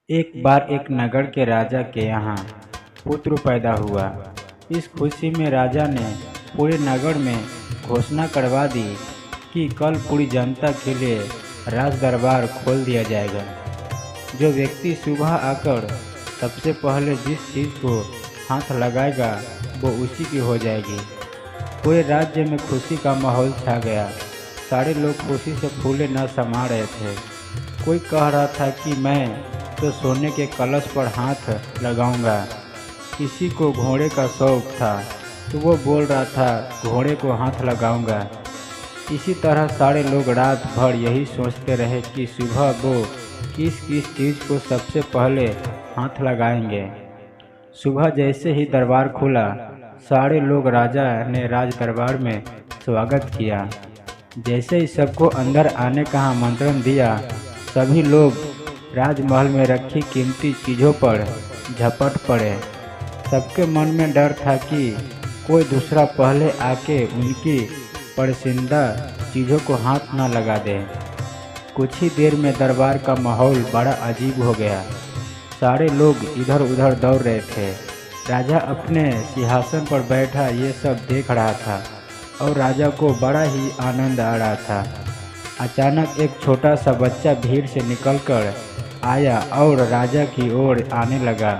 एक बार एक नगर के राजा के यहाँ पुत्र पैदा हुआ। इस खुशी में राजा ने पूरे नगर में घोषणा करवा दी कि कल पूरी जनता के लिए राज दरबार खोल दिया जाएगा। जो व्यक्ति सुबह आकर सबसे पहले जिस चीज़ को हाथ लगाएगा वो उसी की हो जाएगी। पूरे राज्य में खुशी का माहौल छा गया। सारे लोग खुशी से फूले न समा रहे थे। कोई कह रहा था कि मैं तो सोने के कलश पर हाथ लगाऊंगा। किसी को घोड़े का शौक था तो वो बोल रहा था घोड़े को हाथ लगाऊंगा। इसी तरह सारे लोग रात भर यही सोचते रहे कि सुबह वो किस किस चीज़ को सबसे पहले हाथ लगाएंगे। सुबह जैसे ही दरबार खुला, सारे लोग राजा ने राज दरबार में स्वागत किया। जैसे ही सबको अंदर आने का आमंत्रण दिया, सभी लोग राजमहल में रखी कीमती चीज़ों पर झपट पड़े। सबके मन में डर था कि कोई दूसरा पहले आके उनकी पसंदीदा चीज़ों को हाथ न लगा दे। कुछ ही देर में दरबार का माहौल बड़ा अजीब हो गया। सारे लोग इधर उधर दौड़ रहे थे। राजा अपने सिंहासन पर बैठा ये सब देख रहा था और राजा को बड़ा ही आनंद आ रहा था। अचानक एक छोटा सा बच्चा भीड़ से निकलकर आया और राजा की ओर आने लगा।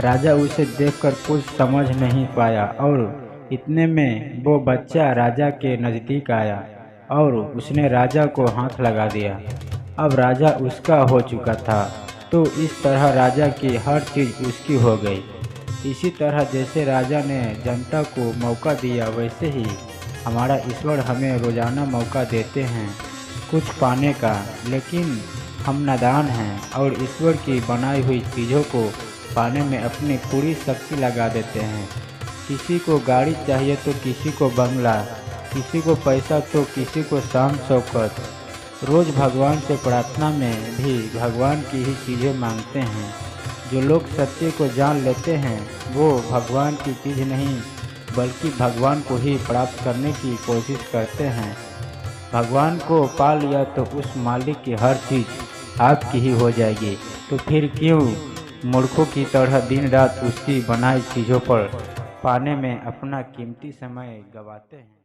राजा उसे देखकर कुछ समझ नहीं पाया और इतने में वो बच्चा राजा के नज़दीक आया और उसने राजा को हाथ लगा दिया। अब राजा उसका हो चुका था, तो इस तरह राजा की हर चीज़ उसकी हो गई। इसी तरह जैसे राजा ने जनता को मौका दिया, वैसे ही हमारा ईश्वर हमें रोज़ाना मौका देते हैं कुछ पाने का, लेकिन हम नादान हैं और ईश्वर की बनाई हुई चीज़ों को पाने में अपनी पूरी शक्ति लगा देते हैं। किसी को गाड़ी चाहिए तो किसी को बंगला, किसी को पैसा तो किसी को शान शौकत। रोज़ भगवान से प्रार्थना में भी भगवान की ही चीज़ें मांगते हैं। जो लोग सत्य को जान लेते हैं वो भगवान की चीज़ नहीं बल्कि भगवान को ही प्राप्त करने की कोशिश करते हैं। भगवान को पा लिया तो उस मालिक की हर चीज़ आपकी ही हो जाएगी। तो फिर क्यों मूर्खों की तरह दिन रात उसकी बनाई चीज़ों पर पाने में अपना कीमती समय गंवाते हैं।